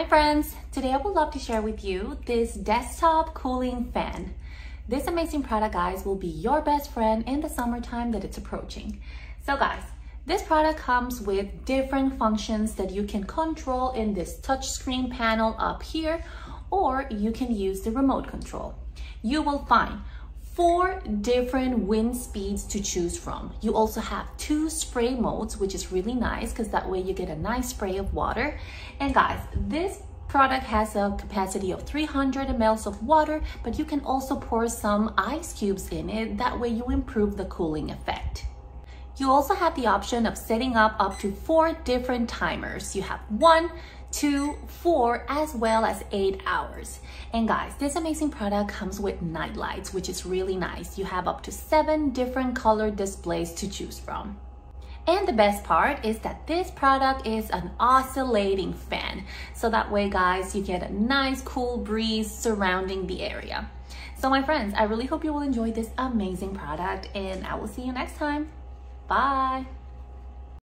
friends, today I would love to share with you this desktop cooling fan. This amazing product, guys, will be your best friend in the summertime that it's approaching. So guys, this product comes with different functions that you can control in this touchscreen panel up here, or you can use the remote control. You will find 4 different wind speeds to choose from. You also have 2 spray modes, which is really nice because that way you get a nice spray of water. And guys, this product has a capacity of 300 ml of water, but you can also pour some ice cubes in it. That way you improve the cooling effect. You also have the option of setting up to 4 different timers. You have 1, 2, 4, as well as 8 hours. And guys, this amazing product comes with night lights, which is really nice. You have up to 7 different color displays to choose from. And the best part is that this product is an oscillating fan. So that way, guys, you get a nice cool breeze surrounding the area. So my friends, I really hope you will enjoy this amazing product, and I will see you next time. Bye.